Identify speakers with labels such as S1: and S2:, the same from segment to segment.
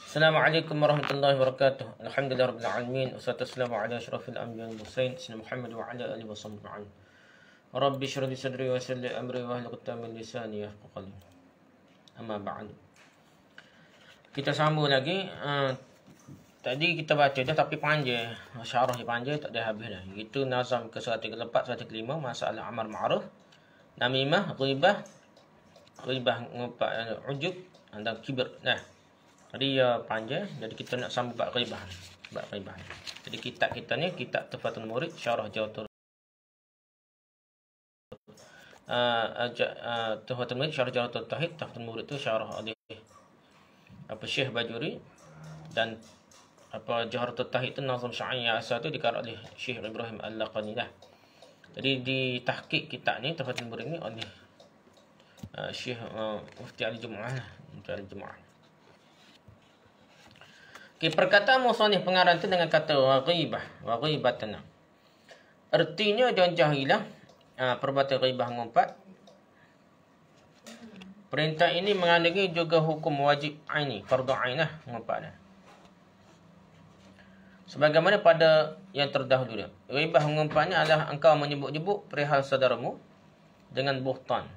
S1: Assalamualaikum warahmatullahi wabarakatuh. Alhamdulillah rabbil alamin. Wassalatu wassalamu ala asyrafil anbiya'i wal mursalin sayyidina Muhammad wa ala alihi wasallam. Rabbi shrah li sadri wa yassir li amri wa hlul 'uqdatam min lisani yafqahu qawli. Amma ba'd. Kita sambung lagi. Tadi kita baca dah tapi panjang. Syarah dia panjang tak ada habis dah. Itu nazam ke 134, 135 masalah amar ma'ruf, namimah, ghibah, ngumpat, ujub dan kibir. Nah, jadi panjang, jadi kita nak sambung bab ghibah. Jadi kitab kita ni kitab Tuhfatul Murid Syarah Jawahirul Tuhfatul Murid Syarah Jawahirul Tauhid. Tuhfatul Murid tu syarah oleh Syekh Bajuri, dan Jawahirul Tauhid tu nazam syar'i asal tu dikarang oleh Syekh Ibrahim Al-Laqani lah. Jadi di tahqiq kitab ni Tuhfatul Murid ni oleh Syekh Mufti Ali Jumaah. Okay, perkataan musannif pengarang itu dengan kata waghibah, waghibatan. Artinya dan jahilah perbuatan ghibah ngumpat. Perintah ini mengandungi juga hukum wajib aini, fardu ain lah ngumpat. Sebagaimana pada yang terdahulu dah. Ghibah ngumpat adalah engkau menyebut-nyebut perihal saudaramu dengan buhtan.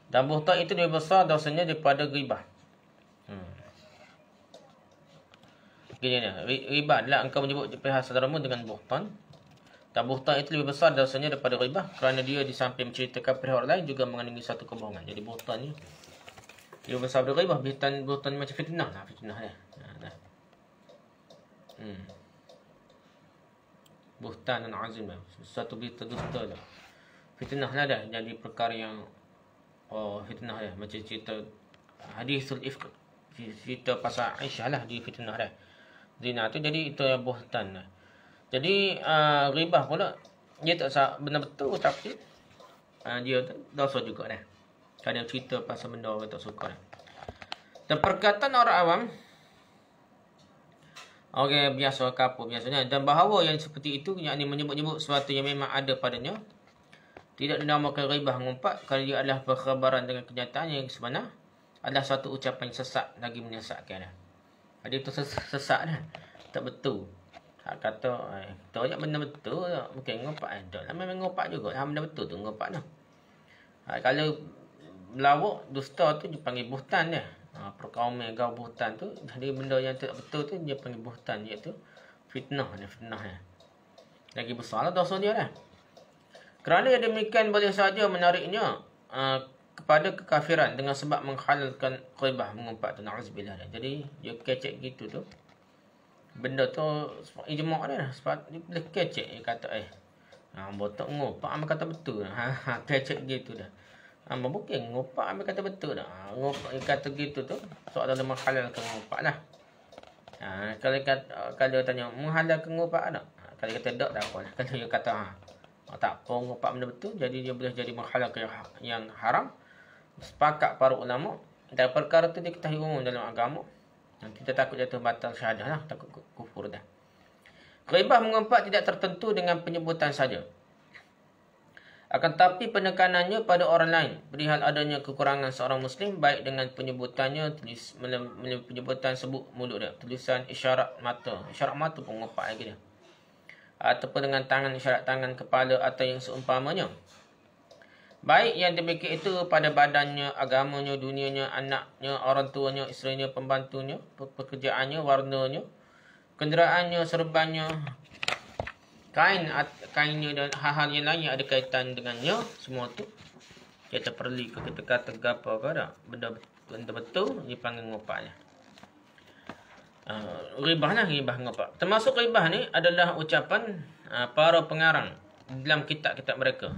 S1: Dan buhtan itu lebih besar dosanya daripada ghibah. Gini ni, ghibah adalah engkau menyebut perihal saudaramu dengan buhtan. Dan buhtan itu lebih besar dosanya daripada ghibah, kerana dia di samping menceritakan perihal orang lain juga mengandungi satu kebohongan. Jadi buhtan ni lebih besar daripada ghibah. Buhtan ni macam fitnah lah, buhtan dan azim lah. Satu berita dusta lah. Fitnah lah dah. Jadi perkara yang fitnah lah. Macam cerita hadisul ifq, cerita pasal Aisyah lah, di fitnah dah. Zina tu, jadi itu yang buhtan lah. Jadi ghibah pula dia tak benar betul, tapi dia dosa juga dah. Kadang cerita pasal benda orang tak suka dah. Dan perkataan orang awam, orang biasa kapur biasanya, dan bahawa yang seperti itu, yakni menyebut-nyebut sesuatu yang memang ada padanya, tidak dinamakan ghibah ngumpat, kerana dia adalah berkhabaran dengan kenyataan yang sebenar, adalah satu ucapan yang sesat lagi menyesatkan dah. Dia tu sesat dah, tak betul. Kata tu je benda betul, mungkin ngumpat dah. Memang ngumpat juga, benda betul tu ngumpat dah. Kalau melawak dusta tu dia panggil buhtan dia. Perkauman gau buhtan tu, jadi benda yang tak betul tu dia panggil buhtan, iaitu fitnah dia. Lagi besarlah dosa dia dah. Kerana yang demikian boleh saja menariknya kepada kekafiran dengan sebab menghalalkan ghibah mengumpat tu, na'udzubillah. Jadi dia kecek gitu tu, benda tu ijma' dah, sebab dia boleh kecek. Dia kata botak ngumpat ambil kata betul dah. Kecek gitu dah. Bukan ngumpat ambil kata betul dah. Ngumpat dia kata gitu tu soalan menghalalkan ngumpat lah. Kalau tanya menghalalkan ngumpat tak? Kalau kata tak apa lah. Kalau dia kata tak apa ngumpat benda betul, jadi dia boleh jadi menghalalkan yang haram. Sepakat para ulama, dan perkara itu diketahui umum dalam agama. Kita takut jatuh batal syahadah lah, takut kufur dah. Ghibah mengumpat tidak tertentu dengan penyebutan saja, akan tapi penekanannya pada orang lain perihal adanya kekurangan seorang muslim, baik dengan penyebutannya penyebutan sebut mulut dia, tulisan isyarat mata pun ngumpat lagi dia, ataupun dengan tangan, isyarat tangan, kepala atau yang seumpamanya. Baik yang demikian itu pada badannya, agamanya, dunianya, anaknya, orang tuanya, isterinya, pembantunya, pekerjaannya, warnanya, kenderaannya, serbannya, kainnya dan hal-hal yang lain yang ada kaitan dengannya, semua tu kita perlu kita kata apa ke tak, benda betul dipanggil ngumpat. Ghibah ngumpat. Termasuk ghibah ni adalah ucapan para pengarang dalam kitab-kitab mereka.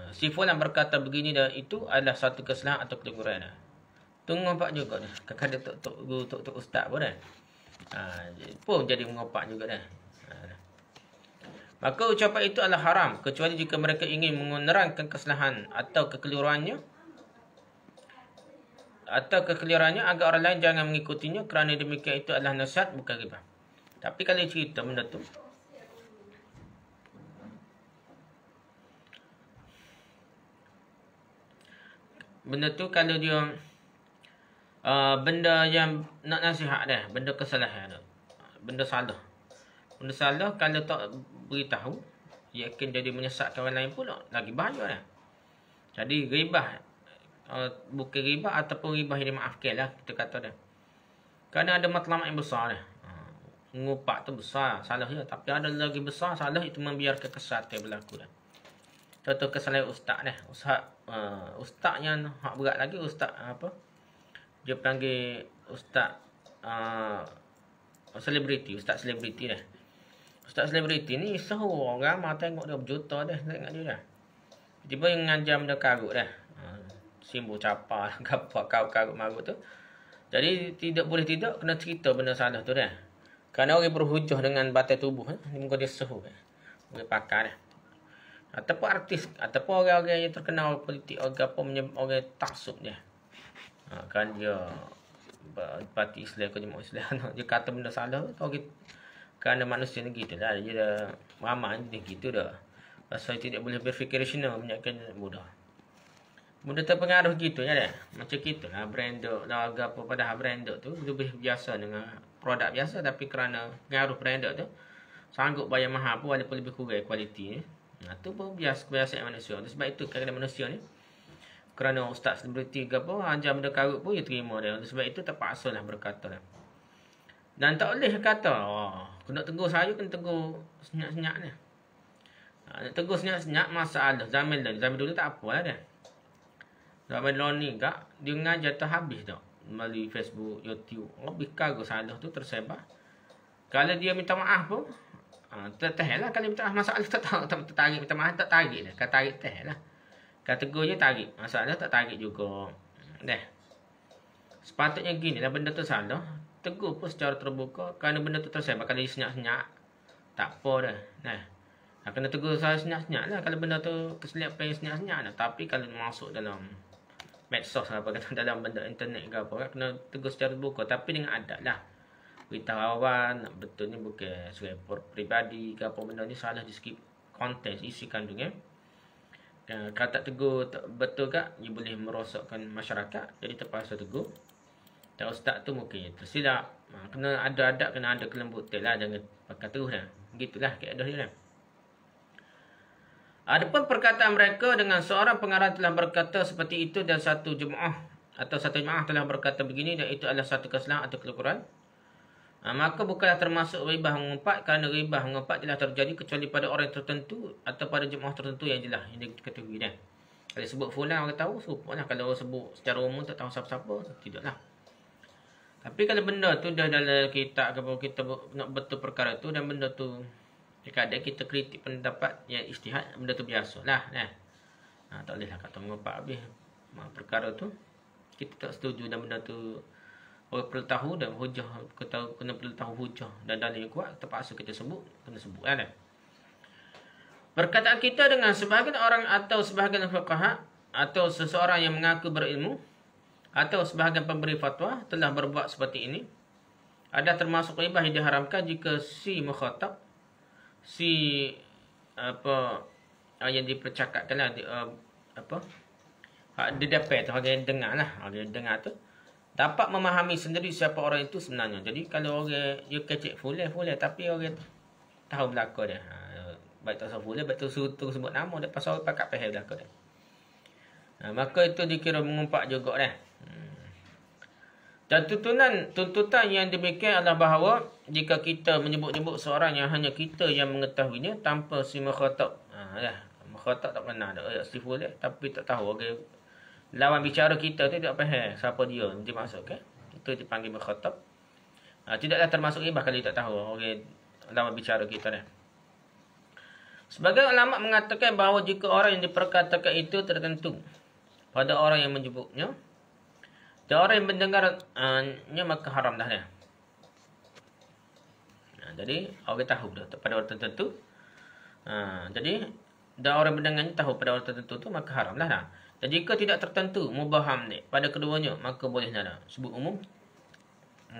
S1: Si fulan berkata begini dan itu adalah satu kesalahan atau kelebihan dah. Tu ngumpat juga dah. Kadang-kadang tok ustaz pun dah. Pun jadi ngumpat juga dah. Maka ucapan itu adalah haram, kecuali jika mereka ingin menerangkan kesalahan atau kekeliruannya, agar orang lain jangan mengikutinya, kerana demikian itu adalah nasihat, bukan ghibah. Tapi kalau cerita benda tu, kalau dia benda yang nak nasihat dah, benda kesalahan tu. Benda salah. Benda salah kalau tak beritahu, ia akan jadi menyesatkan orang lain pula. Lagi bahaya dah. Jadi ghibah, bukan ghibah ataupun ghibah yang dimaafkan lah, kita kata dah. Kerana ada matlamat yang besar dah. Ngupak tu besar, salah je. Tapi ada lagi besar, salah itu membiarkan kesalahan berlaku dah. Contoh kesalahan ustaz dah. Ustaz yang hak berat lagi, ustaz apa? Dia panggil ustaz selebriti, ustaz selebriti dah. Ustaz selebriti ni sahur orang ramai tengok dia berjuta dah tengok dia dah. Tiba yang ngajar benda karut dah. Simbol capa gapak karut marut tu. Jadi tidak boleh tidak kena cerita benda salah tu dah. Kerana orang berhujah dengan batai tubuh ni muka dia sahur. Orang pakar dah. Ataupun artis ataupun orang-orang yang terkenal politik orang taksub dia. Kan dia parti Islam ke jemaah Islam dia kata benda salah tu kerana manusia ni gitu lah, dia dah ramai dia gitu dah. Pasal tidak boleh berfikir rasional, banyakkan mudah. Mudah terpengaruh gitu ya dah. Macam kita lah branded lah apa pada branded tu lebih biasa dengan produk biasa, tapi kerana pengaruh branded tu sanggup bayar mahal pun walaupun lebih kurang kualiti ni. Tu pun kebiasaan manusia. Sebab itu kerana manusia ni kerana ustaz selebriti ke apa ajar benda karut pun dia terima dia. Sebab itu terpaksa lah berkata lah. Dan tak boleh kata kena tegur saya kena tegur senyap-senyap ni. Nak tegur senyap-senyap masalah zaman dulu tak apa lah dia. Zaman dulu ni kak dia ngajar tak habis tak melalui Facebook, YouTube. Lebih kagum salah tu tersebar. Kalau dia minta maaf pun teh lah. Kalau minta maaf masalah tak tarik minta maaf tak tarik dah. Kata tarik teh lah. Kata tegur je tarik. Masalah tak tarik juga. Dah. Sepatutnya gini lah benda tu salah. Tegur pun secara terbuka. Kerana benda tu tersebar. Kalau dia senyap-senyap tak apa dah. Nah. Kena tegur saya senyap-senyap lah. Kalau benda tu keselipan senyap-senyap lah. Tapi kalau masuk dalam medsos apa kata dalam benda internet ke apa kena tegur secara terbuka. Tapi dengan adat lah. Beritahu awal betul ni bukan sereport peribadi ke apa benda ni salah di skip konteks isi kandungnya. Kalau tak tegur betul kak, dia boleh merosakkan masyarakat. Jadi terpaksa tegur. Dan ustaz tu mungkin tersilap. Kena ada adab, kena ada kelembutan lah. Jangan pakai terus lah. Begitulah keadaan dia lah. Adapun perkataan mereka dengan seorang pengarang telah berkata seperti itu dan satu jemaah atau satu jemaah telah berkata begini dan itu adalah satu kesalahan atau kekurangan. Maka bukanlah termasuk ghibah mengumpat kerana ghibah mengumpat telah terjadi kecuali pada orang tertentu atau pada jemaah tertentu yang jelas yang diketahui dah. Kalau sebut fulan orang tahu serupalah, kalau sebut secara umum tak tahu siapa-siapa tidaklah. Tapi kalau benda tu dah dalam kitab ke kita nak betul perkara tu dan benda tu kadang kita kritik pendapat yang ijtihad, benda tu biasalah kan. Tak bolehlah kata mengumpat habis perkara tu kita tak setuju dan benda tu orang perlu tahu dan hujah kena perlu tahu hujah dan dalil yang kuat terpaksa kita sebut kena sebut kan. Perkataan kita dengan sebahagian orang atau sebahagian fuqaha atau seseorang yang mengaku berilmu atau sebahagian pemberi fatwa telah berbuat seperti ini ada termasuk ghibah yang diharamkan jika si mukhatab si apa yang dipercakapkanlah dia dapat tu orang yang dengar lah, orang yang dengar tu dapat memahami sendiri siapa orang itu sebenarnya. Jadi kalau orang you kecek full tapi orang tahu belaka dia. Baik tak full baik tu suruh sebut nama dia pasal pakat faham belaka dia. Maka itu dikira mengumpat juga dah. Dan tuntutan yang demikian adalah bahawa jika kita menyebut-nyebut seorang yang hanya kita yang mengetahuinya tanpa si mukhatab. Mukhatab tak pernah ada ayat siful dia tapi tak tahu orang lawan bicara kita tu tak faham siapa dia dimaksudkan. Itu dipanggil mukhatab. Tidaklah termasuk ghibah kalau dia tak tahu orang lawan bicara kita dah. Sebagai ulama mengatakan bahawa jika orang yang diperkatakan itu tertentu pada orang yang menyebutnya dan orang yang mendengarnya maka haram dah dia. Jadi orang tahu dah pada orang tertentu. Jadi dan orang mendengarnya tahu pada orang tertentu tu maka haram dah. Dan jika tidak tertentu mubaham ni pada keduanya maka boleh dah. Sebut umum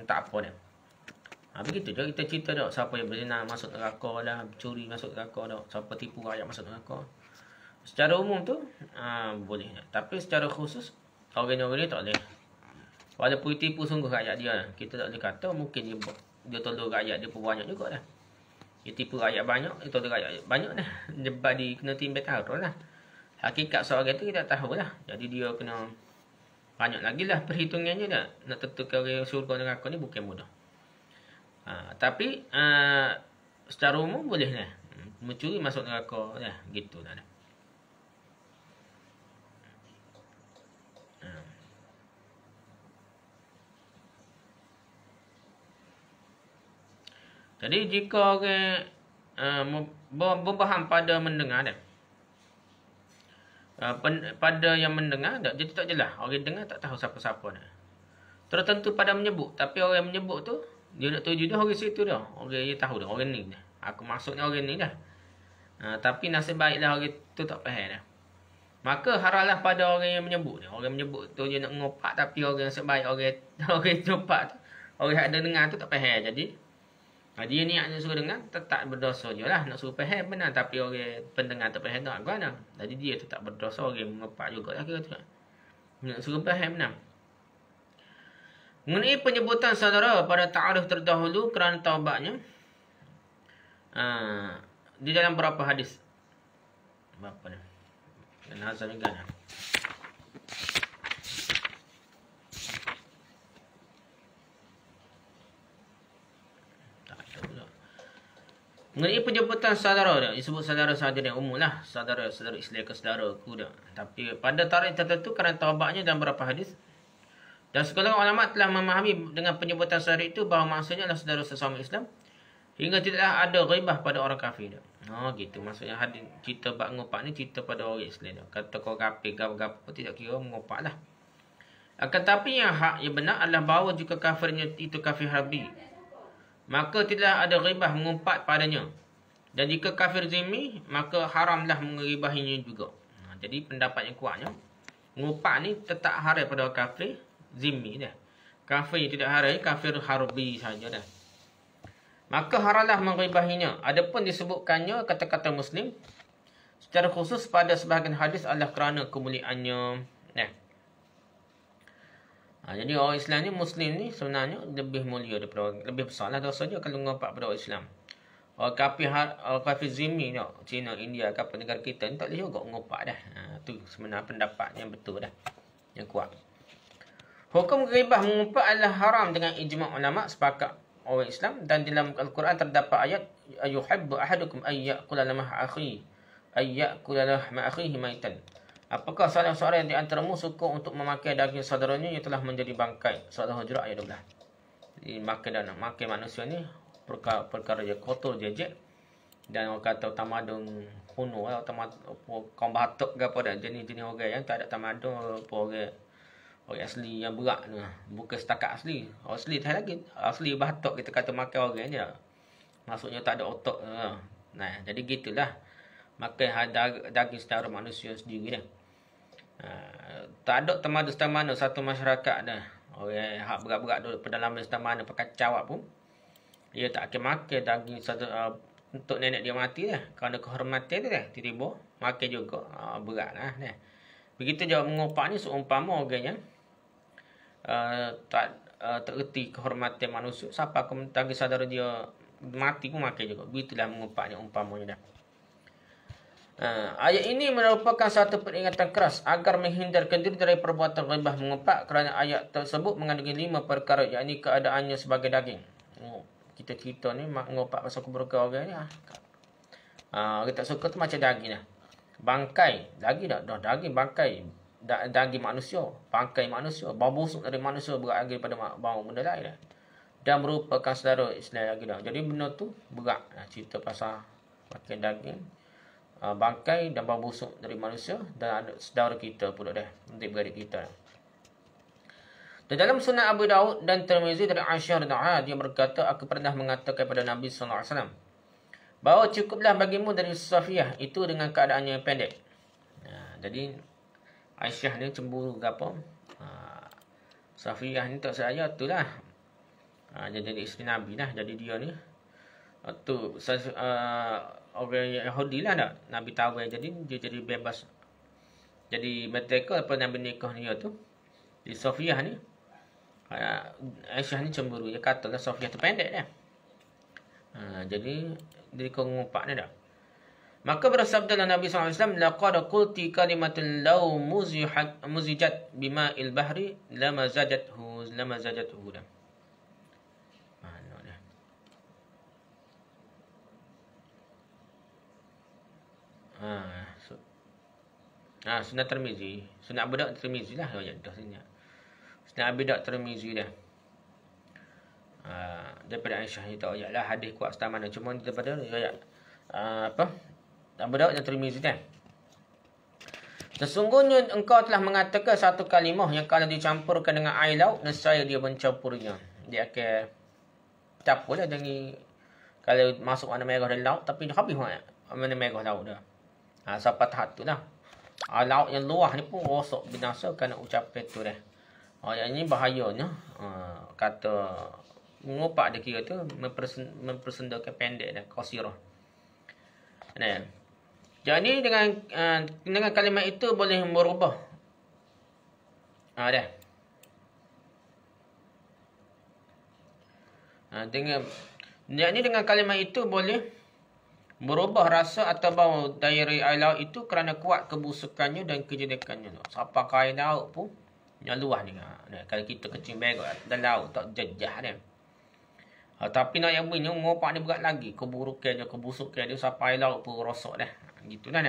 S1: tak apa dah. Begitu je kita cerita dah siapa yang berzina masuk neraka lah, curi masuk neraka dah, siapa tipu rakyat masuk neraka. Secara umum tu boleh. Tapi secara khusus orang-orang ni tak boleh. Walaupun tipu sungguh rakyat dia, kita tak boleh kata mungkin dia tolong rakyat dia pun banyak juga dah. Dia tipu rakyat banyak, dia tolong rakyat banyak dah. Dia bagi kena timbang tahu lah. Hakikat seorang tu kita tak tahu lah. Jadi dia kena banyak lagi lah perhitungannya dah. Nak tentukan orang syurga neraka ni bukan mudah. Tapi secara umum boleh lah. Mencuri masuk neraka lah. Gitu lah. Jadi jika orang berfaham pada mendengar dah. Pada yang mendengar tak, jadi tak jelas. Orang dengar tak tahu siapa-siapa dah. Tertentu pada menyebut, tapi orang yang menyebut tu dia nak tuju dah orang situ dah. Orang dia tahu dah orang ni dah. Aku maksudnya orang ni dah. Tapi nasib baiklah orang tu tak faham dah. Maka haraplah pada orang yang menyebut ni. Orang menyebut tu dia nak ngopak, tapi orang sebaik orang ngopak tu, orang yang ada dengar tu tak faham. Jadi dia niat nak suruh dengar, tetap berdosa je lah. Nak suruh faham benar, tapi orang pendengar tak faham tak guna. Jadi dia tetap berdosa, orang mengepak juga lah kira tu. Nak suruh faham benar. Mengenai penyebutan saudara pada ta'aruf terdahulu kerana taubatnya, di dalam beberapa hadis. Berapa ni? Dan Hazam juga ni. Mengenai penjemputan saudara dia, disebut saudara-saudara yang umum lah. Saudara-saudara Islam ke saudara aku dah. Tapi pada tarikh tertentu kerana taubatnya dalam beberapa hadis. Dan segala ulama telah memahami dengan penyebutan saudara itu bahawa maksudnya adalah saudara sesama Islam. Hingga tidaklah ada ghaibah pada orang kafir dia. Gitu. Maksudnya hadis cerita bak ngopak ni cerita pada orang Islam dia. Kata kau kafir, gapa-gapa tidak kira mengopak lah. Akan tapi yang hak, yang benar adalah bahawa jika kafirnya itu kafir harbi, maka tidak ada ghibah mengumpat padanya. Dan jika kafir zimmi, maka haramlah mengribahinya juga. Jadi pendapat yang kuatnya, mengumpat ni tetap haram pada kafir zimmi dah. Kafir yang tidak haram, kafir harbi saja dah. Maka haramlah mengribahinya. Adapun disebutkannya kata-kata muslim, secara khusus pada sebahagian hadis adalah kerana kemuliaannya. Jadi orang Islam ni, Muslim ni sebenarnya lebih mulia daripada orang, lebih besar lah dosa dia kalau ngompak pada orang Islam. Orang kafir zimmi ni, China, India, apa negara kita ni tak boleh juga ngompak dah. Tu sebenarnya pendapat yang betul dah, yang kuat. Hukum ghibah mengumpat adalah haram dengan ijma' ulama sepakat orang Islam, dan dalam Al-Quran terdapat ayat ayuhibbu ahadukum ayyakula lamah akhi ayyakula lamah akhihi maitan. Apakah salah seorang di antaramu suka untuk memakai daging saudaranya yang telah menjadi bangkai? Surah Hujurat ayat 12. Jadi makan manusia ni perkara dia kotor, jejek. Dan orang kata tamadun kuno lah, kaum Batak ke apa dah, jenis-jenis orang yang tak ada tamadun, apa orang asli yang berat ni. Bukan setakat asli. Orang asli tak lagi. Asli Batak kita kata makan orang je. Maksudnya tak ada otak. Jadi gitulah. Makan daging secara manusia sendiri dah. Tak ada tamadun satu masyarakat dah. Orang hak berat-berat dulu pedalaman tamadun pakai cawak pun, dia tak akan makan daging untuk nenek dia mati dah. Kerana kehormatan dia dah. Tiba-tiba makan juga. Berat lah dah. Begitu juga mengopak ni seumpama orang yang tak tererti kehormatan manusia. Siapa daging saudara dia mati pun makan juga. Begitulah mengopaknya umpamanya dah. Ayat ini merupakan satu peringatan keras agar menghindarkan diri dari perbuatan ghibah mengumpat, kerana ayat tersebut mengandungi 5 perkara, yakni keadaannya sebagai daging. Kita cerita ni mengumpat pasal keburukan orang ni. Kita tak suka tu macam daging lah. Bangkai, daging dah daging bangkai, daging manusia, bangkai manusia, bau busuk dari manusia berat lagi daripada bau benda lain dah. Dan merupakan saudara Islam lagi dah. Jadi benda tu berat. Cerita pasal makan daging, bangkai dan bau busuk dari manusia, dan ada saudara kita pula dah, adik-beradik kita. Dan dalam Sunan Abu Daud dan Tirmizi dari Aisyah radhiyallahu anha, dia berkata, aku pernah mengatakan kepada Nabi sallallahu alaihi wasallam bahawa cukuplah bagimu dari Safiyah itu dengan keadaannya yang pendek. Jadi Aisyah ni cemburu ke apa? Safiyah ni tak saya itulah. Jadi isteri Nabi lah. Jadi dia ni tu orang Yahudi lah tak? Nabi tahu, jadi dia jadi bebas. Jadi mereka apa Nabi nikah dia tu, di Safiyah ni, Aisyah ni cemburu. Dia katalah Sofia tu pendek dia. Jadi dia kau ngumpak ni dah. Maka bersabdalah Nabi SAW, laqad qulti kalimatun law muzijat bima'il bahri lama zajathu dah. Mana dia? Sunnah Tirmizi. Sunnah Abu Daud Tirmizi lah. Oh, ya, dah sini. Sunnah Abu Daud Tirmizi dah. Daripada Aisyah ni tak ayatlah hadis kuat setamana. Cuma daripada ayat Abu Daud dan Tirmizi dah. Sesungguhnya engkau telah mengatakan satu kalimah yang kalau dicampurkan dengan air laut, nescaya dia mencampurnya. Dia akan campur lah dengan kalau masuk warna merah dalam laut, tapi dia habis warna merah laut dah. Sampai tahap tu lah. Laut yang luah ni pun rosak binasa kerana ucapan tu dah. Yang ini bahayanya. Kata mengupak dia kira tu mempersendakan pendek dah. Qasirah. Nah. Jadi dengan kalimat itu boleh merubah. Dah. Dengan kalimat itu boleh berubah rasa atau bau dari air laut itu kerana kuat kebusukannya dan kejelekannya. Siapa air laut pun yang luah ni. Kalau kita kecil berak dan laut tak jejah dia. Tapi nak yang bunyi ngopak ni berat lagi. Keburukannya, kebusukan dia sampai air laut pun rosak dah. Gitu dah.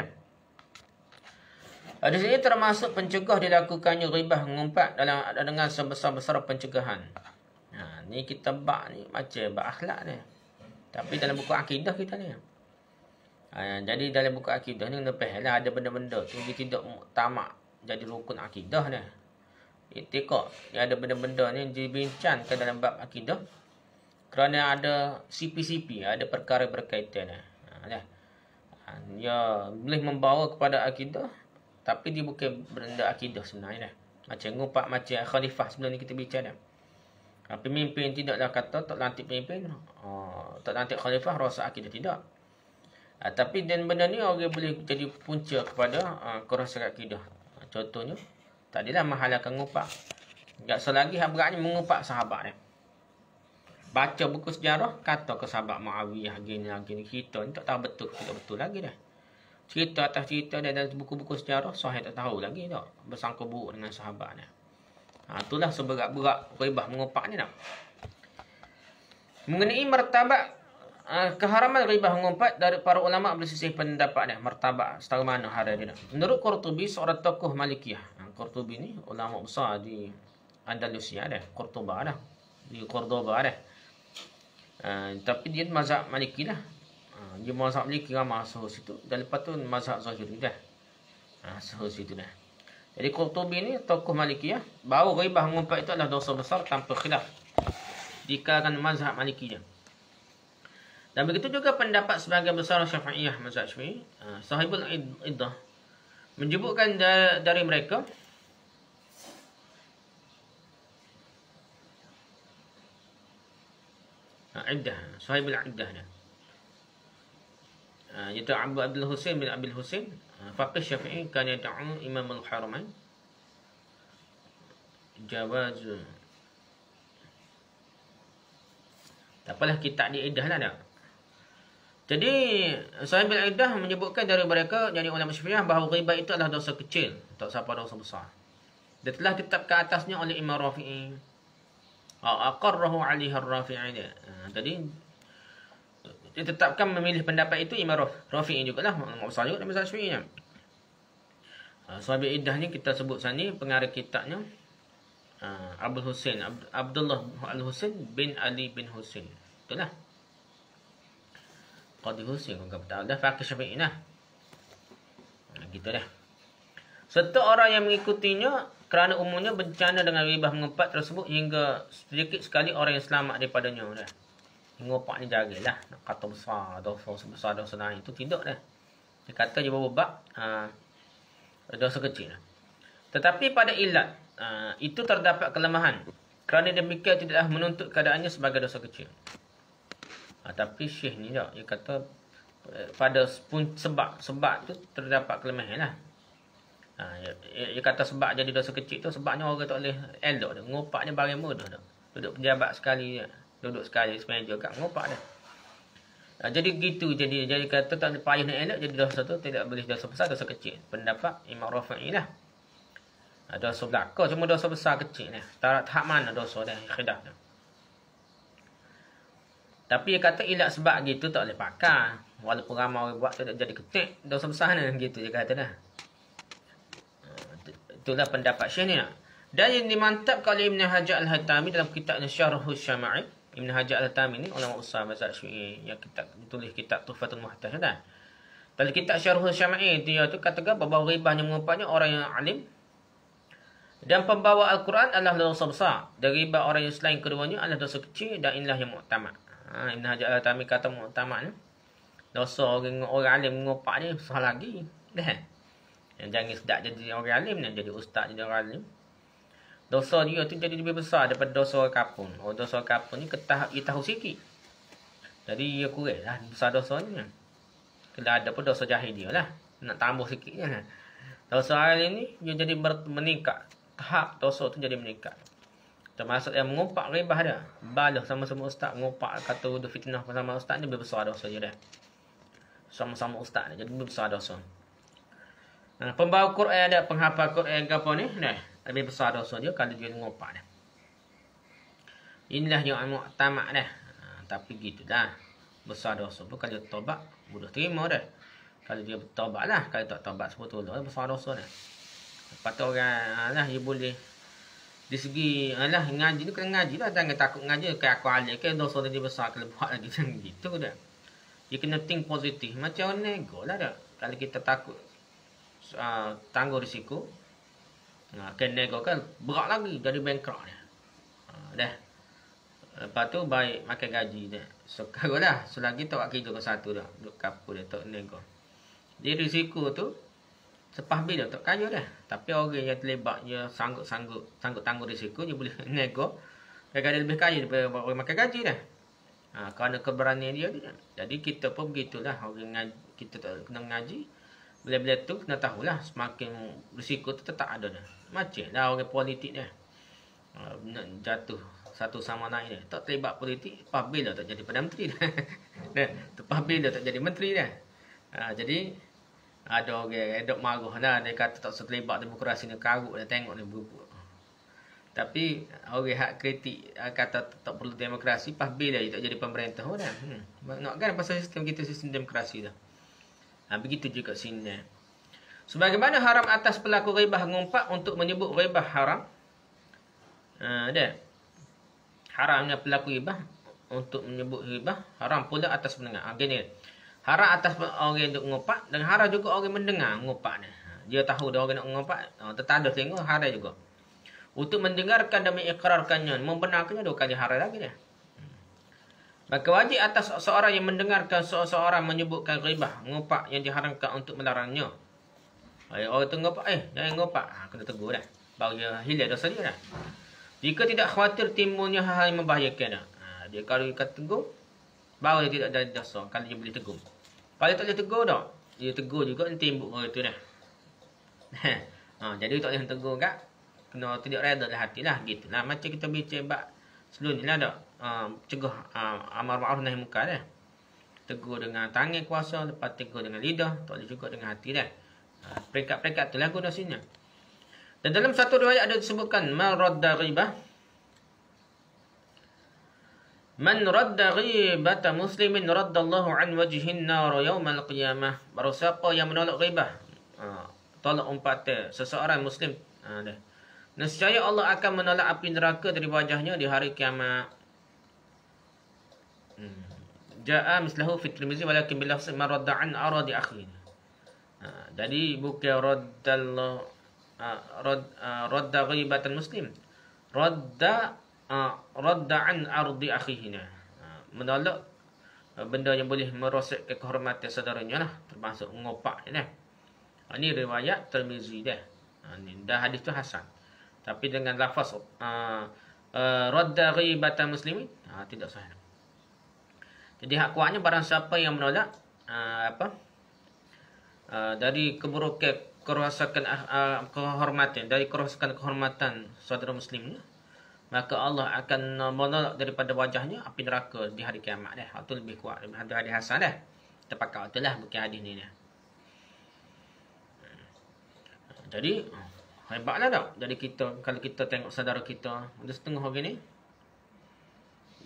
S1: Di sini termasuk pencegah dilakukannya ghibah mengumpat dengan sebesar-besar pencegahan. Ni kita bak ni macam bak akhlak ni. Tapi dalam buku akidah kita ni. Jadi dalam buku akidah ni lepas lah ada benda-benda tu dia tidak tamak jadi rukun akidah ni. Itikad dia ada benda-benda ni dibincangkan dalam bab akidah kerana ada CP-CP, ada perkara berkaitan ni. Dia boleh membawa kepada akidah tapi dia bukan benda akidah sebenarnya dah. Macam ngumpat macam khalifah sebelum ni kita bincang dah. Pemimpin tidaklah kata tak lantik pemimpin. Tak lantik khalifah rasa akidah tidak. Tapi dan benda ni orang boleh jadi punca kepada kerosakan akidah. Contohnya, tadilah menghalalkan ngumpat. Tak selagi beratnya mengumpat sahabat ni. Baca buku sejarah, kata ke sahabat Muawiyah gini. Kita ni tak tahu betul, tidak betul lagi dah. Cerita atas cerita dalam buku-buku sejarah, sahih tak tahu lagi tak. Bersangka buruk dengan sahabat ni. Itulah seberat-berat ghibah mengumpat ni tak. Mengenai martabat keharaman ghibah mengumpat dari para ulama bersisih pendapat dia. Martabat setara mana hari dia. Menurut Qurtubi, seorang tokoh Malikiyah. Qurtubi ni ulama besar di Andalusia dah. Qurtuba dah. Di Cordoba dah. Tapi dia mazhab Maliki dah. Dia mazhab Maliki ramah suhu situ. Dan lepas tu mazhab Zahiri dah. Suhu situ dah. Jadi Qurtubi ni tokoh Malikiyah. Bahawa ghibah mengumpat itu adalah dosa besar tanpa khilaf. Di kalangan mazhab Maliki dah. Dan begitu juga pendapat sebahagian besar Syafi'iyah mazhab Syafi'i, Sahibul Iddah menyebutkan dari mereka Sahibul Iddah ni. Iaitu Abdul Husain bin Abil Husain, faqih Syafi'i kan yad'u Imam al-Haramain jawaz. Tak apalah kita di iddah lah dah. Jadi Sahibul Iddah menyebutkan dari mereka jadi ulama Syafi'iyah bahawa ghibah itu adalah dosa kecil, tak sampai dosa besar. Dia telah ditetapkan atasnya oleh Imam Rafi'i. Aqarrahu 'alaihi ar-Rafi'i. Tadi ditetapkan memilih pendapat itu Imam Rafi'i jugalah, ulama besar juga dalam mazhab Syafi'i. Sahibul Iddah ni kita sebut sini pengarang kitabnya Abdullah Al-Husain bin Ali bin Husain. Itulah. Qadi Husain kau tahu dah faqih Syafi'i nah. Gitu dah. Serta orang yang mengikutinya kerana umumnya bencana dengan ghibah mengumpat tersebut hingga sedikit sekali orang yang selamat daripadanya dah. Mengumpat ni jagalah nak kata besar dosa sebesar dosa lain itu tidak dah. Dia kata je bawa bab dosa kecil. Tetapi pada ilat itu terdapat kelemahan. Kerana demikian tidaklah menuntut keadaannya sebagai dosa kecil. Tapi Syekh ni tak, dia kata pada sebab tu terdapat kelemahan lah. Dia kata sebab jadi dosa kecil tu sebabnya orang tak boleh elok dah. Ngopak ni barang mudah dah. Duduk pejabat sekali, duduk sekali semeja kat ngopak dah. Jadi gitu, jadi kata tak boleh payah nak elok, jadi dosa tu tidak boleh dosa besar, dosa kecil. Pendapat Imam Rafi'i lah. Dosa belaka cuma dosa besar kecil ni. Tahap mana dosa dah khilaf dah. Tapi dia kata ilat sebab gitu tak boleh pakai. Walaupun ramai orang buat tak jadi ketik, dosa besar ni gitu dia kata dah. Itulah pendapat Syekh ni. Dan yang dimantapkan oleh Ibn Hajar Al-Haytami dalam kitabnya Syarhus Syama'i. Ibn Hajar Al-Haytami ni ulama besar mazhab Syi'i yang tulis kitab Tuhfatul Muhtaj dah. Dalam kitab Syarhus Syama'i dia tu katakan bahawa ghibahnya mengupanya orang yang alim dan pembawa Al-Quran adalah dosa besar. Dan ghibah orang yang selain keduanya adalah dosa kecil dan inilah yang mu'tamad. Ibn Hajar Al-Haytami kata mu'tamad ni dosa orang alim mengupak ni besar lagi. Dah. Yang jangan sedap jadi orang alim ni, jadi ustaz jadi orang alim. Dosa dia tu jadi lebih besar daripada dosa orang kapun. Dosa orang kapun ni dia tahu sikit. Jadi dia kurang lah besar dosa ni. Kalau ada pun dosa jahil dia lah. Nak tambah sikit je lah. Dosa alim ni dia jadi meningkat. Tahap dosa tu jadi meningkat. Termasuk yang mengumpak ghibah dah. Balah sama-sama ustaz mengumpak kata dia fitnah sama ustaz ni lebih besar dosa dia dah. Sama-sama ustaz ni jadi lebih besar dosa. Pembawa Quran ada, penghafal Quran ke apa ni, dah lebih besar dosa dia kalau dia ngopak dah. Inilah yang mu'tamad dah. Tapi gitu dah. Besar dosa pun kalau dia tobat, mudah terima dah. Kalau dia bertobat lah, kalau tak tobat sebetulnya besar dosa dah. Lepas tu orang lah dia boleh di segi lah ngaji tu kena ngaji lah, jangan takut ngaji kayak aku alim ke dosa dia besar kalau buat lagi macam gitu dah. Dia kena think positif macam nego lah dah. Kalau kita takut tangguh risiko, kena nego kan berat lagi jadi bankrupt dah. Dah. Lepas tu baik makan gaji dah. Sekarang lah selagi tak buat kerja ke satu dah, duk kapur dia tak nego. Jadi risiko tu sepah bil dah tak kaya dah. Tapi orang yang terlibat dia sanggup tangguh risiko, dia boleh nego. Dia lebih kaya daripada orang makan gaji dah. Kerana keberanian dia tu. Jadi kita pun begitulah, orang ngaji, kita tak kena mengaji. Bila-bila tu kena tahulah semakin risiko tu tetap ada dah. Macam lah orang politik dah. Nak jatuh satu sama lain dah. Tak terlibat politik, sepah bil dah tak jadi Perdana Menteri dah. Sepah bil dah tak jadi menteri dah. Jadi ada orang dok marah lah, dia kata tak terlibat demokrasi ni, karut dah tengok ni berubah. Tapi orang hak kritik kata tak perlu demokrasi, pas bila dia tak jadi pemerintah dah. Nak kan pasal sistem kita sistem demokrasi dah. Begitu juga sini. Sebagaimana haram atas pelaku ghibah ngumpat untuk menyebut ghibah haram. Dah. Haramnya pelaku ghibah untuk menyebut ghibah, haram pula atas pendengar. Gini. Haram atas orang yang ngumpat dan haram juga orang mendengar ngumpat ni. Dia tahu dia orang nak ngumpat, tertanda tengok haram juga. Untuk mendengarkan dan mengikrarkannya, membenarkannya dua kali haram lagi dia. Maka wajib atas seorang yang mendengarkan seseorang menyebutkan ghibah, ngumpat yang diharamkan untuk melarangnya. Orang tu ngumpat, jangan ngumpat. Kena tegur dah. Baru dia hilang dosa dia dah. Jika tidak khawatir timbulnya hal-hal yang membahayakan dah. Dia kalau dia tegur, baru dia tidak ada dosa kalau dia boleh tegur. Kalau dia tak boleh tegur dah, dia tegur juga nanti timbul orang tu dah. Jadi tak boleh tegur kat, kena tidak reda dalam hati lah gitu. Macam kita bincang sebelum ni lah dah. Cegah amar ma'ruf nahi munkar dah. Tegur dengan tangan kuasa, lepas tegur dengan lidah, tak boleh juga dengan hati dah. Peringkat-peringkat tu lah guna sini. Dan dalam satu riwayat ada disebutkan man radda ghibah, man radda ghibata muslimin raddallahu an wajhin nar yaumal qiyamah. Baru siapa yang menolak ghibah, tolak umpatan seseorang muslim, nescaya Allah akan menolak api neraka dari wajahnya di hari kiamat. Ja'a mislahu fi Tirmizi walakin bil lafzi man radda an aradi akhi. Jadi bukan radda ghibatan muslim. Radda an ardi akhihi. Menolak benda yang boleh merosakkan kehormatan saudaranya lah, termasuk ngopak dah. Ini riwayat Tirmizi dah. Dah hadis tu hasan. Tapi dengan lafaz radda ghibatan muslimin, tidak sahih. Jadi hak kuatnya barang siapa yang menolak dari keburukan kehormatan, dari kerosakan kehormatan saudara muslimnya, maka Allah akan menolak daripada wajahnya api neraka di hari kiamat dah. Itu lebih kuat daripada hadis hasan dah. Terpakat itulah bukan hadis ni dah. Jadi hebatlah tak. Jadi kalau kita tengok saudara kita ada setengah orang ni,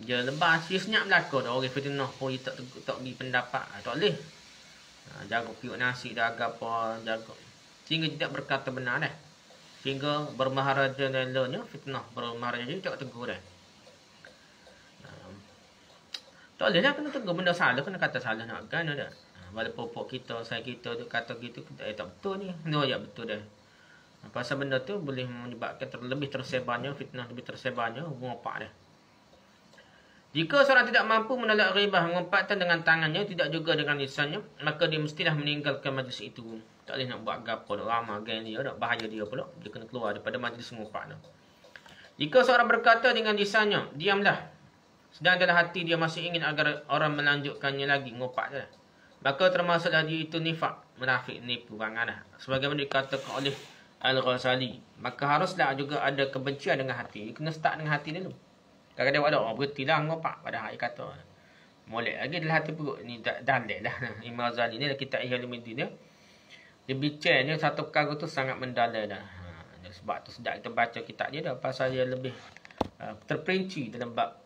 S1: dia lepas dia senyap belaka dah orang fitnah pun dia tak bagi pendapat. Tak boleh. Jaga piuk nasi jaga apa, jaga sehingga tidak berkata benar dah. Sehingga bermaharaja lelanya fitnah, bermaharaja dia tak tegur dah. Tak boleh lah kena tegur benda salah, kena kata salah nak kan dah. Walaupun pokok kita, saya kita dia kata gitu, tak betul ni. No ya betul dah. Pasal benda tu boleh menyebabkan lebih tersebarnya fitnah, lebih tersebarnya mengopak dah. Jika seorang tidak mampu menolak ghibah mengompakkan dengan tangannya, tidak juga dengan lisannya, maka dia mestilah meninggalkan majlis itu. Tak boleh nak buat gapo dah, ramah geng dia dah, bahaya dia pula. Dia kena keluar daripada majlis mengumpat dah. Jika seorang berkata dengan lisannya, diamlah, sedang dalam hati dia masih ingin agar orang melanjutkannya lagi mengumpat dah, maka termasuklah dia itu nifak, munafik, nipu, bangan dah. Sebagaimana dikatakan oleh Al-Ghazali, maka haruslah juga ada kebencian dengan hati. Dia kena start dengan hati dulu. Kadang-kadang ada orang berhentilah ngopak pada hari kata. Molek lagi dalam hati perut. Ni dalil lah. Imam Ghazali ni kitab Ihya Ulumuddin dia. Dia bicaranya satu perkara tu sangat mendalam dah. Sebab tu sedap kita baca kitab dia dah. Pasal dia lebih terperinci dalam bab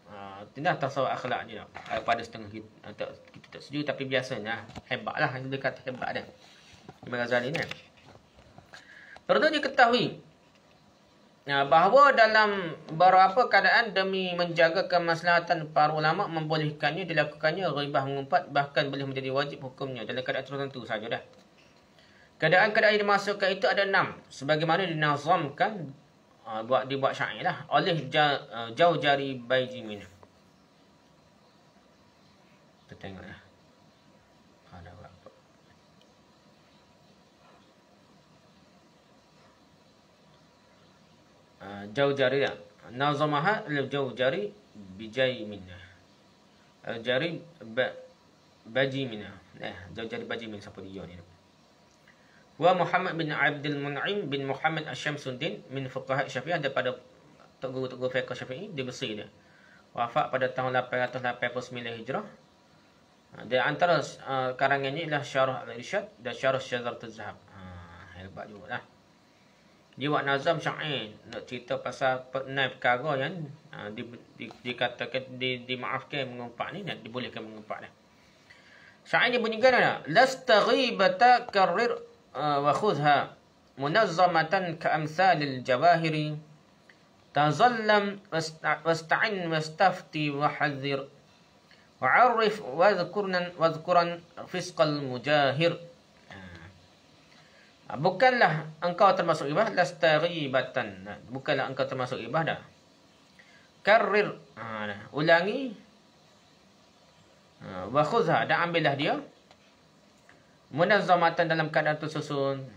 S1: tindak tasawuf akhlak ni dah. Pada setengah kita tak setuju. Tapi biasanya hebat lah. Dia kata hebat dah. Imam Ghazali ni. Perlu diketahui bahawa dalam beberapa keadaan demi menjaga kemaslahatan para ulama membolehkannya dilakukannya ghibah mengumpat, bahkan boleh menjadi wajib hukumnya dalam keadaan tertentu saja dah. Keadaan-keadaan yang dimasukkan itu ada 6 sebagaimana dinazamkan dibuat syair lah oleh Jaujari Baijimin. Kita tengoklah. Ada apa? Jaujari ya. Nazamaha al-Jaujari Bijaimin. Al-Jari Bajimin. Jaujari Bajimin siapa dia ni? Wa Muhammad bin Abdul Mun'im bin Muhammad Asy-Syamsuddin min fuqaha Syafi'iyah, daripada guru-guru fiqh Syafi'i di Mesir dia. Wafat pada tahun 889 Hijrah. Di antara karangannya ialah Syarah Al-Irsyad dan Syarah Syadzaratul Zahab. Hebat jugalah. Dia buat nazam syair nak cerita pasal naib perkara yang dikatakan dimaafkan mengumpat ni, dan dibolehkan mengumpat dah. Syair dia bunyikan dah, lasta ghibata karrir wa khudha munazzamatan ka amsalil jawahiri tazallam wasta'in wastafti wa hadzir wa'arif wadhkuran fisqal mujahir. Bukanlah engkau termasuk ibah, lasta ghibatan. Bukanlah engkau termasuk ibah dah. Karrir, ulangi. Wa khudha, dan ambillah dia. Munazzamatan, dalam keadaan tersusun.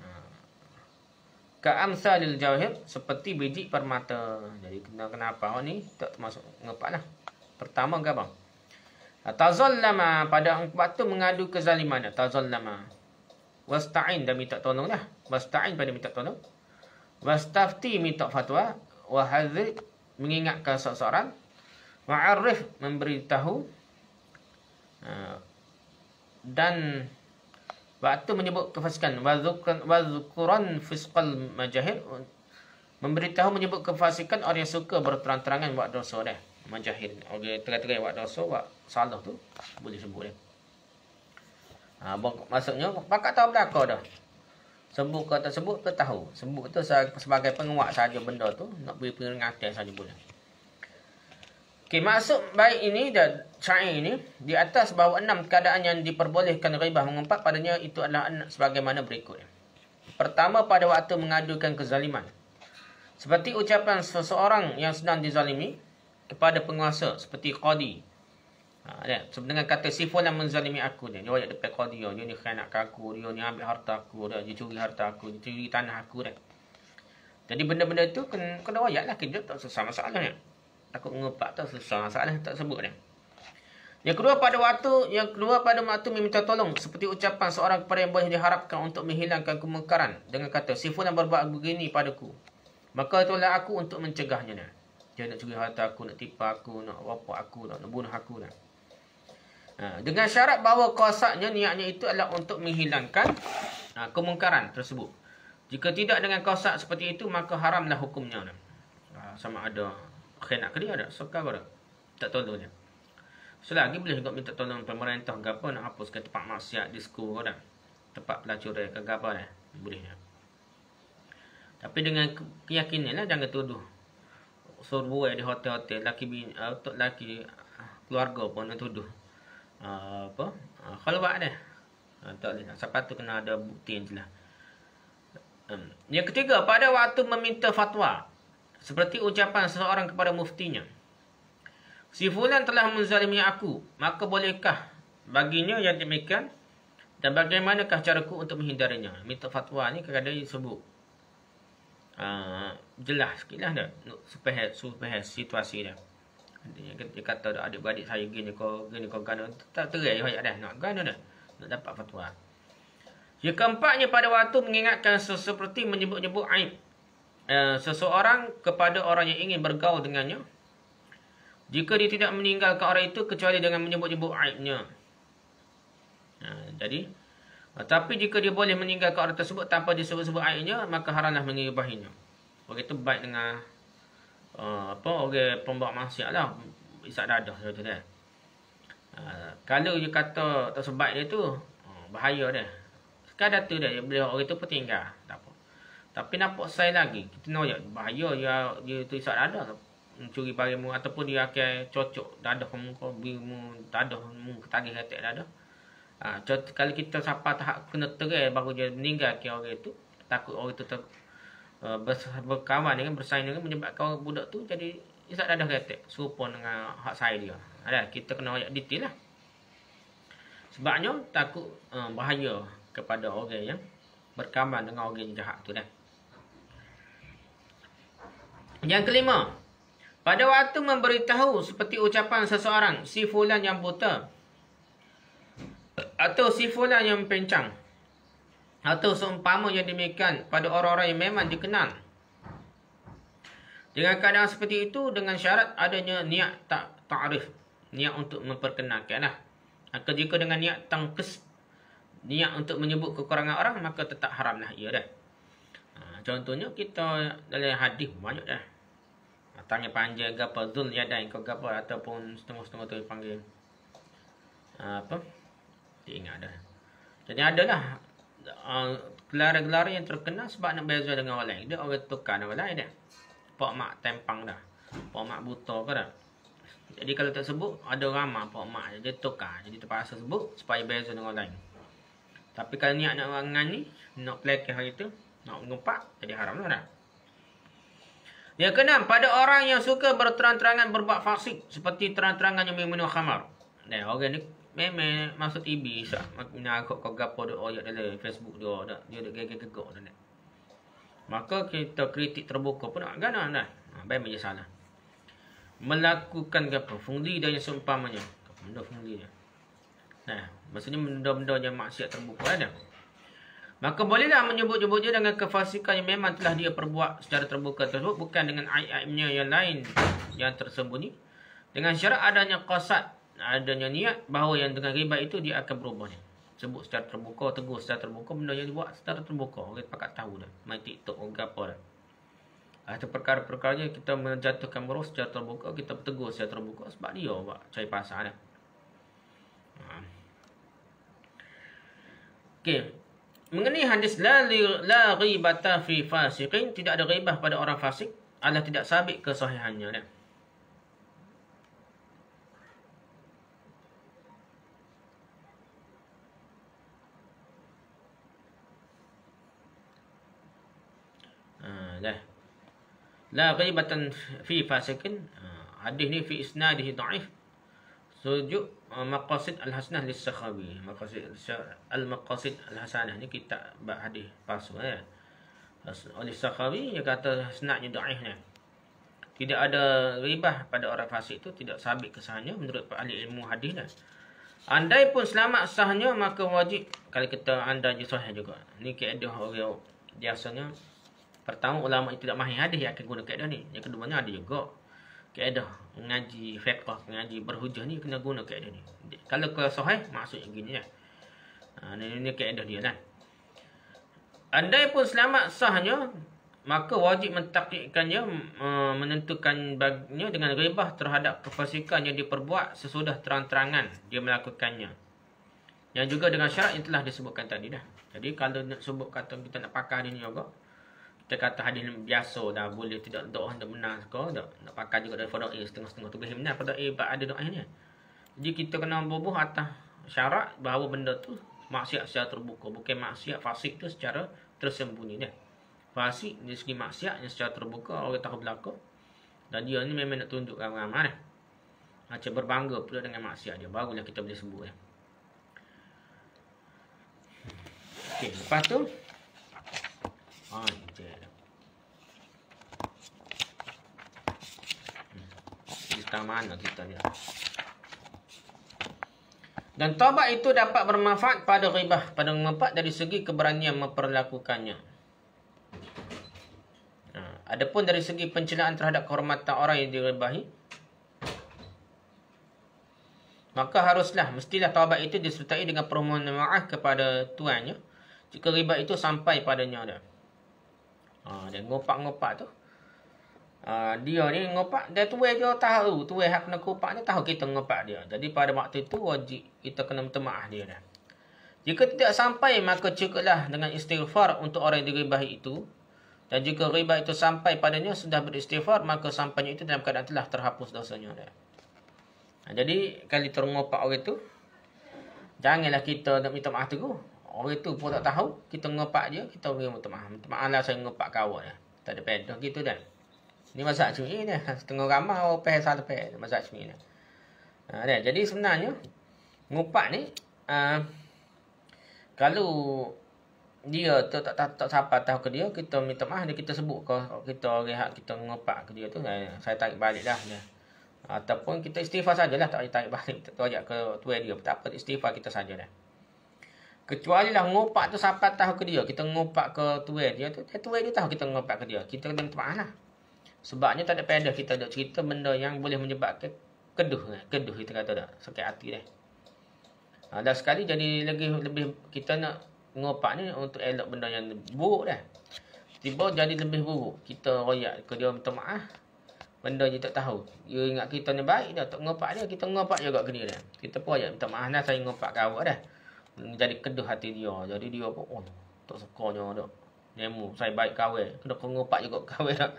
S1: Ka'amsalil jawahir, seperti biji permata. Jadi kenapa orang ni tak termasuk ngepak lah. Pertama ke apa? Tazallama, pada waktu mengadu kezaliman. Tazallama. Wasta'in, dan minta tolong lah. Wasta'in, pada minta tolong. Wastafti, minta fatwa. Wahadzir, mengingatkan seseorang. Wa'arif, memberitahu. Dan waktu menyebut kefasikan. Wadzukuran fisqal majahir, memberitahu menyebut kefasikan orang yang suka berterang-terangan buat dosa dah. Majahir, orang terang-terangan buat dosa, buat salah tu boleh sebut dia. Maksudnya pakat tahu belaka dah. Sebut ke tak sebut ke tahu. Sebut tu sebagai penguat saja benda tu, nak beri peringatan saja boleh. Okey, maksud baik ini dan syair ini di atas bahawa 6 keadaan yang diperbolehkan ghibah mengumpat padanya itu adalah sebagaimana berikut. Pertama, pada waktu mengadukan kezaliman. Seperti ucapan seseorang yang sedang dizalimi kepada penguasa seperti qadi. Dengan kata si fulan menzalimi aku dia royak depan qadi dia ni khianatkan aku, dia ni ambil harta aku, dia curi harta aku, dia curi tanah aku dah. Jadi benda-benda tu kena royak lah, kita tak susah masalahnya. Takut mengepak tak susah masalah, tak sebut dah. Yang kedua pada waktu meminta tolong seperti ucapan seorang kepada yang boleh diharapkan untuk menghilangkan kemungkaran dengan kata si fulan berbuat begini padaku, maka itulah aku untuk mencegahnya. Dia nak curi harta aku, nak tipu aku, nak rapak aku, nak bunuh aku. Dengan syarat bahawa qasadnya, niatnya itu adalah untuk menghilangkan kemungkaran tersebut. Jika tidak dengan qasad seperti itu, maka haramlah hukumnya. Sama ada khianat ke dia ada, suka ke dia, tak tolong dia. Selagi boleh juga minta tolong pemerintah ke apa nak hapuskan tempat maksiat, disko ke dah, tempat pelacuran ke apa dah, boleh dah. Tapi dengan keyakinan lah, jangan tuduh sorbuai di hotel-hotel laki keluarga pun nak tuduh khalwat dah. Tak boleh. Siapa tu kena ada bukti yang jelas. Yang ketiga, pada waktu meminta fatwa, seperti ucapan seseorang kepada muftinya, si fulan telah menzalimi aku, maka bolehkah baginya yang demikian, dan bagaimanakah caraku untuk menghindarinya? Minta fatwa ni kadang-kadang disebut jelas sikit lah dah, supaya situasi dah. Dia kata adik-beradik saya gini kau gana, tak terai ayat dah, nak gana dah, nak dapat fatwa. Yang keempatnya, pada waktu mengingatkan seperti menyebut-nyebut aib seseorang kepada orang yang ingin bergaul dengannya, jika dia tidak meninggalkan orang itu kecuali dengan menyebut-nyebut aibnya. Tapi jika dia boleh meninggalkan orang tersebut tanpa disebut-sebut aibnya, maka haramlah mengibahinya. Orang itu baik dengan orang pembawa maksiat lah, isap dadah macam tu. Kalau dia kata tak sebaik dia tu, bahaya dia. Sekadar tu dia, bila orang itu pun tinggal, tak apa. Tapi nampak saya lagi, kita nak bahaya dia tu isap dadah, mencuri barangmu, ataupun dia akan cocok dadah muka, bimu dadah mu ketagih ketek dadah. Kalau kita sampai tahap kena terai baru dia meninggal ke orang itu, takut orang itu berkawan dengan, bersaing dengan, menyebabkan orang budak tu jadi isap dadah ketek serupa dengan hak saya dia. Kita kena ayat detail lah. Sebabnya takut bahaya kepada orang yang berkawan dengan orang yang jahat tu dah. Yang kelima, pada waktu memberitahu seperti ucapan seseorang, si fulan yang buta, atau si fulan yang pencang, atau seumpama yang demikian pada orang-orang yang memang dikenal. Dengan keadaan seperti itu, dengan syarat adanya niat ta'rif, niat untuk memperkenalkan lah. Maka jika dengan niat tangkis, niat untuk menyebut kekurangan orang, maka tetap haramlah ia dah. Contohnya kita dalam hadis banyak dah. Tanya panjang gapa zul yadain kau gapa, ataupun setengah-setengah tu panggil dia ingat dah. Jadi adalah gelar-gelar yang terkenal sebab nak beza dengan orang lain. Dia orang tukar dengan orang lain dah. Pak mak tempang dah, pak mak buta ke dah. Jadi kalau tak sebut, ada ramah pak mak dia tukar, jadi terpaksa sebut supaya beza dengan orang lain. Tapi kalau niat nak orang ni, nak pelakih hari tu, nak mengumpat, jadi haram lah dah. Yang keenam, pada orang yang suka berterang-terangan berbuat fasik, seperti terang-terangan yang minum khamar. Orang ni memang masuk TV, nak kau gapo dia ayat dalam Facebook dia duk gegek-gegek dah. Maka kita kritik terbuka pun nak gana dah. Baik macam salah. Melakukan gapo fungli dan yang seumpamanya. Benda fungli dia. Maksudnya benda-benda yang maksiat terbuka ada. Maka bolehlah menyebut-nyebut dia dengan kefasikan yang memang telah dia perbuat secara terbuka tersebut, bukan dengan aib-aibnya yang lain yang tersembunyi. Dengan syarat adanya qasad, adanya niat bahawa yang dengan riba itu dia akan berubahnya. Sebut secara terbuka, tegur secara terbuka, benda yang dibuat secara terbuka. Orang pakat tahu dah. Main TikTok, orang apa dah. Itu perkara-perkara kita menjatuhkan muruh secara terbuka, kita tegur secara terbuka sebab dia buat cari pasal dah. Okey. Mengenai hadis la ghibata fi fasiqin, tidak ada ghibah pada orang fasik, adalah tidak sabit kesahihannya dah. La ghibatan fi fasiqin, hadis ni fi isnadihi dhaif. Sujuk maqasid al-hasanah lis-Sakhawi. Maqasid al-maqasid al-hasanah ni kitab hadis palsu oleh Sakhawi, dia kata sanadnya dhaif ni. Tidak ada ribah pada orang fasik itu tidak sabit kesahannya menurut ahli ilmu hadis dah. Andai pun selamat sahnya maka wajib kalau kita anda je sahih juga. Ni kaedah orang biasanya. Pertama ulama itu tidak mahir hadis yang akan guna kaedah ni. Yang keduanya ada juga kaedah mengaji fiqh, mengaji berhujah ni kena guna kaedah ni. Kalau ke sahih maksudnya gini ya. Ini kaedah dia kan. Andai pun selamat sahnya maka wajib mentakdirkannya, menentukan baginya dengan ribah terhadap kefasikan yang diperbuat sesudah terang-terangan dia melakukannya. Yang juga dengan syarat yang telah disebutkan tadi dah. Jadi kalau nak sebut kata kita nak pakai dia ni juga, kita kata hadis biasa dah boleh tidak doa dah benar ke tak. Nak pakai juga dari fadail setengah-setengah tu boleh benar fadail ada doa ni. Jadi kita kena bubuh atas syarat bahawa benda tu maksiat secara terbuka, bukan maksiat fasik tu secara tersembunyi dah. Fasik dari segi maksiat yang secara terbuka orang tahu berlaku. Dan dia ni memang nak tunjuk ramai-ramai. Macam berbangga pula dengan maksiat dia. Barulah kita boleh sebut. Okey, lepas tu. Kita mana kita ni. Dan taubat itu dapat bermanfaat pada ribah, pada manfaat dari segi keberanian memperlakukannya. Adapun dari segi pencelaan terhadap kehormatan orang yang diribahi, maka mestilah taubat itu disertai dengan permohonan maaf kepada tuannya jika riba itu sampai padanya dah. Dia ngopak-ngopak tu. Dia ni ngopak, dia tuai dia tahu, tuai hak kena ngopak dia tahu kita ngopak dia. Jadi pada waktu itu wajib kita kena minta maaf dia dah. Jika tidak sampai maka cukuplah dengan istighfar untuk orang yang diribahi itu. Dan jika riba itu sampai padanya sudah beristighfar, maka sampainya itu dalam keadaan telah terhapus dosanya. Jadi, kalau terngopak orang itu, janganlah kita nak minta maaf tu. Orang itu pun tak tahu, kita ngopak dia, kita minta maaf. Minta maaf lah saya ngopak kawan. Tak ada pedah gitu kan. Ini mazhab Syafi'i ni. Setengah ramai orang pahal salah pahal mazhab Syafi'i ni. Jadi sebenarnya, ngopak ni, kalau dia tu tak siapa tahu ke dia, kita minta maaf dia, kita sebut ke kita rehat kita ngopak ke dia tu, saya tarik balik dah dia. Ataupun kita istighfar sajalah, tak tarik balik tak ajak ke tuai dia, tak apa, istighfar kita saja dah. Kecuali lah ngopak tu siapa tahu ke dia, kita ngopak ke tuai dia tu, tuai dia tahu kita ngopak ke dia, kita kena minta maaf lah. Sebabnya tak ada faedah kita nak cerita benda yang boleh menyebabkan keduh kita kata dah, sakit hati dah. Dah sekali jadi lebih kita nak ngopak ni untuk elok benda yang buruk dah. Tiba jadi lebih buruk. Kita royak ke dia minta maaf. Benda dia tak tahu. Dia ingat kita ni baik dah. Tak ngopak dia. Kita ngopak juga ke dia dah. Kita pun royak minta maaf dah. Saya ngopak kau dah. Jadi keduh hati dia. Jadi dia pun tak sukanya dah. Nemu saya baik kau. Kena kau ngopak juga kau dah.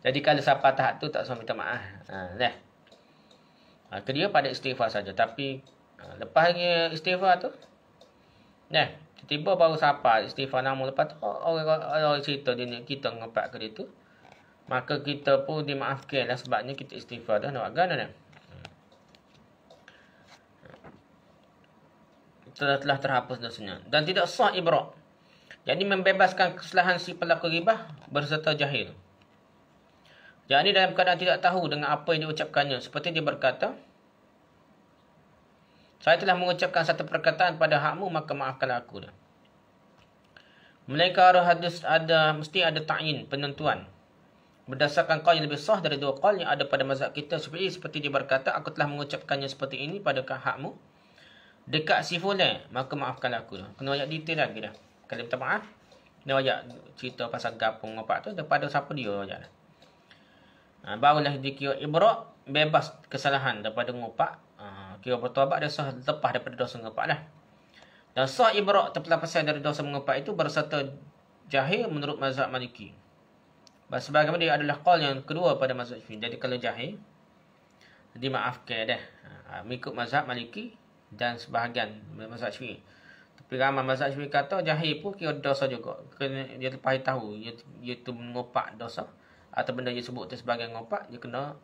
S1: Jadi kalau siapa tahap tu tak usah minta maaf. Ke dia pada istighfar saja. Tapi lepas istighfar tu, tiba-tiba baru sapa istighfar nama lepas tu orang cerita dia ni kita ngopak ke dia tu, maka kita pun dimaafkan lah sebabnya kita istighfar dah nak agama dah. Telah terhapus dosanya dan tidak sah ibrak. Jadi membebaskan kesalahan si pelaku ribah berserta jahil. Jadi dalam keadaan tidak tahu dengan apa yang diucapkannya, seperti dia berkata, saya telah mengucapkan satu perkataan pada hakmu, maka maafkanlah aku dah. Melainkan hadis mesti ada ta'yin, penentuan. Berdasarkan qaul yang lebih sah dari dua qaul yang ada pada mazhab kita, seperti dia berkata, aku telah mengucapkannya seperti ini pada hakmu, dekat si fulan, maka maafkanlah aku dah. Kena ayat detail lagi dah. Kalau minta maaf, kena ayat cerita pasal gapung apa tu, daripada siapa dia ayat dah. Barulah dikira ibrak, bebas kesalahan daripada ngopak. Kira bertaubat dia sah lepas daripada dosa ngopak lah. Dan sah ibrak terlepas dari dosa mengopak itu berserta jahil menurut mazhab Maliki. Sebagaimana dia adalah qaul yang kedua pada mazhab Syafi'i. Jadi kalau jahil dimaafkan dah. Mengikut mazhab Maliki dan sebahagian mazhab Syafi'i. Tapi ramai mazhab Syafi'i kata jahil pun kira dosa juga. Kena dia lepas tahu dia tu mengopak dosa atau benda dia sebut tu sebagai ngopak, dia kena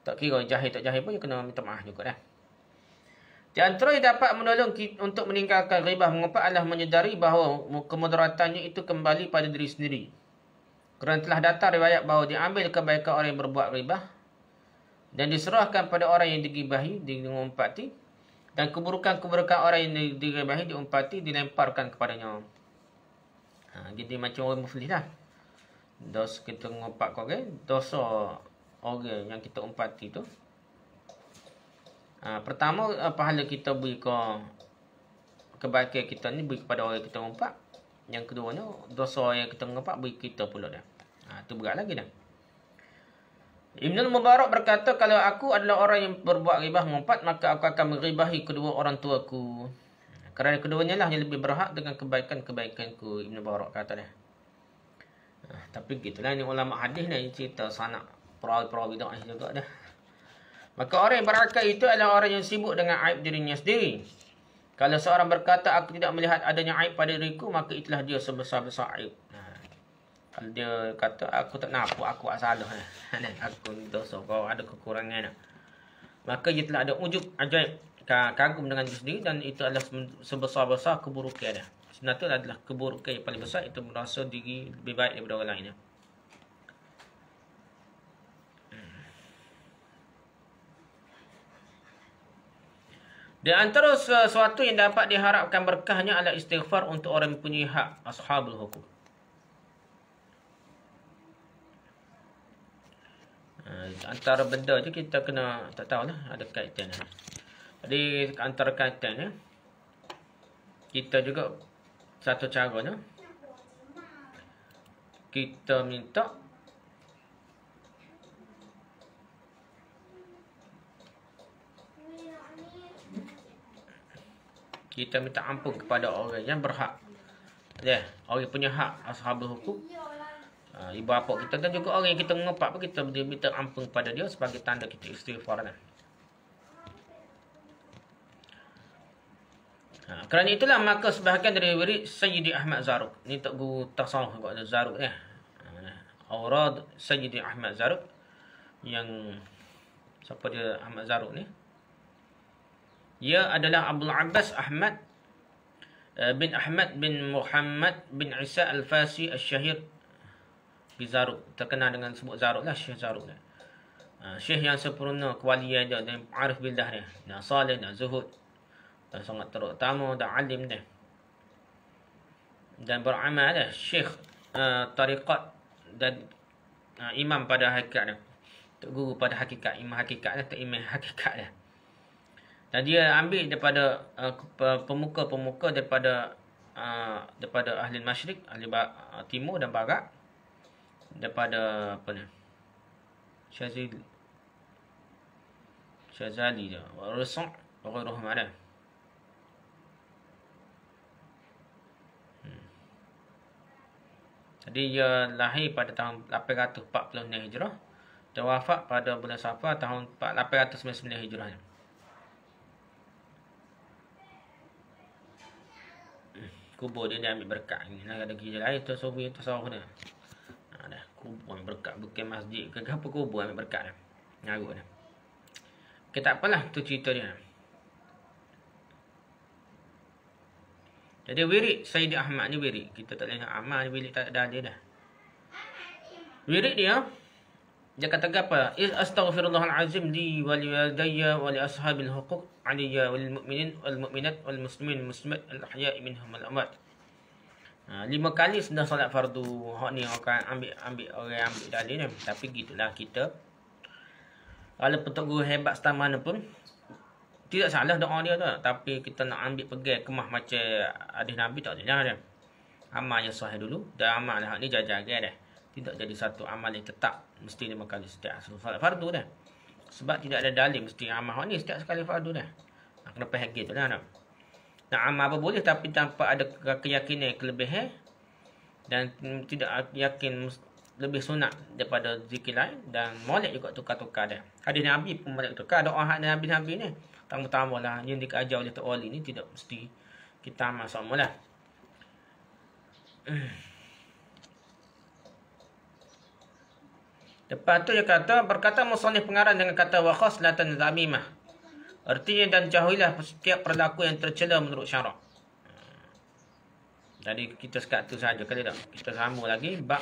S1: tak kira jahil tak jahil pun dia kena minta maaf juga dah. Di antara yang dapat menolong untuk meninggalkan ribah mengopak adalah menyedari bahawa kemudaratannya itu kembali pada diri sendiri. Kerana telah datang riwayat bahawa diambil kebaikan orang yang berbuat ghibah dan diserahkan pada orang yang digibahi, diumpati, dan keburukan-keburukan orang yang digibahi, diumpati, dilemparkan kepadanya. Jadi macam orang muflis lah. Dosa kita ngumpat ke orang, dosa orang yang kita umpati tu. Pertama, pahala kita beri ke kebaikan kita ni beri kepada orang yang kita ngumpat. Yang keduanya, dosa yang kita ngumpat beri kita pula dah. Itu berat lagi dah. Ibn Mubarak berkata, kalau aku adalah orang yang berbuat ghibah ngumpat, maka aku akan menghibahi kedua orang tuaku. Kerana keduanya lah yang lebih berhak dengan kebaikan-kebaikanku. Ibn Mubarak kata dah. Tapi gitulah ni ulama hadis ni cerita sanak perawi-perawi bid'ah juga dah. Maka orang yang berakal itu adalah orang yang sibuk dengan aib dirinya sendiri. Kalau seorang berkata, aku tidak melihat adanya aib pada diriku, maka itulah dia sebesar-besar aib. Kalau dia kata, aku tak nampak, aku salah. Aku dosa, kau ada kekurangan. Maka ia telah ada ujub ajaib, kagum dengan diri sendiri, dan itu adalah sebesar-besar keburukan. Sebenarnya itu adalah keburukan yang paling besar, itu merasa diri lebih baik daripada orang lain. Di antara sesuatu yang dapat diharapkan berkahnya adalah istighfar untuk orang yang mempunyai hak, ashabul hukum. Antara benda je kita kena, tak tahulah, ada kaitan. Jadi antara kaitannya, kita juga satu caranya, kita minta ampun kepada orang yang berhak. Orang yang punya hak, ashabul hukum. Ibu bapa kita dan juga orang yang kita mengumpat pun kita minta ampun kepada dia sebagai tanda kita istighfar. Kerana itulah maka sebahagian dari wirid Sayyidi Ahmad Zarruq. Ni tak guru tasawuf kot ada Zarruq ni. Aurad Sayyidi Ahmad Zarruq, yang siapa dia Ahmad Zarruq ni? Ia adalah Abdul Abbas Ahmad bin Ahmad bin Muhammad bin Isa Al-Fasi Al-Syahir bin Zarruq. Terkenal dengan sebut Zarruq lah, Syekh Zarruq lah. Syekh yang sempurna kewalian dia, dan arif billah dia, dan salih, dan zuhud, dan sangat terutama, dan alim dia, dan beramal dia. Syekh tariqat dan imam pada hakikat dia. Tok guru pada hakikat, imam hakikat dia, tak imam hakikat dia. Dan dia ambil daripada pemuka-pemuka daripada ahli masyrik, ahli timur dan barat, daripada apa ni, Syazali dia, Rusu' wa ghairuhum ada. Jadi dia lahir pada tahun 846 Hijrah dan wafat pada bulan Safar tahun 899 Hijrah. Kubur dia ambil berkat ni. Nak ada kerja lain tu subuh tasawuf dia. Dah kubur ambil berkat, bukan masjid ke apa, kubur ambil berkat dah. Ngarut dah. Okay, tak apalah, tu cerita dia. Jadi wirid Sayyidi Ahmad ni wirid. Kita tak boleh nak amal ni wirid, tak ada dia dah. Wirid dia kata apa? Astaghfirullahalazim li wa li walidayya wa li ashabil huquq aliyya wal mu'minin wal mu'minat wal muslimin muslimat al ahya'i minhum wal amwat. 5 kali sudah solat fardu. Hak ni orang ambil dalil ni. Tapi gitulah kita. Kalau petuk guru hebat setamana pun tidak salah doa dia tu. Tapi kita nak ambil pegang kemah macam hadis Nabi tak boleh dah. Amal yang sahih dulu. Dan amal hak ni jaga-jaga dah. Tidak jadi satu amal yang tetap. Mesti 5 kali setiap solat fardu dah. Sebab tidak ada dalil mesti amal ni setiap sekali fardu dah. Kena faham gitu dah. Nak amal apa boleh tapi tanpa ada keyakinan kelebihan dan tidak yakin lebih sunat daripada zikir lain, dan molek juga tukar-tukar dah. Hadis Nabi pun molek tukar. Doa hadis Nabi ni tambah-tambah lah yang dikajar oleh Tok Wali ni tidak mesti kita amal sama lah. Lepas tu dia kata, berkata musannif pengarang dengan kata wa khaslatan zamimah. Artinya, dan jauhilah setiap perilaku yang tercela menurut syarak. Jadi kita sekat tu saja kali tak. Kita sambung lagi bab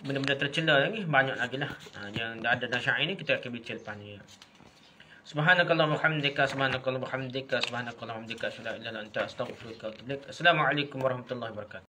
S1: benda-benda tercela lagi banyak lagi lah. Yang dah ada dalam syair ni kita akan bincang lepas ni. Subhanakallah wa hamdika, subhanakallah wa hamdika, subhanakallah wa hamdika, asyhadu an la ilaha illa anta, astaghfiruka wa atubu ilaik. Assalamualaikum warahmatullahi wabarakatuh.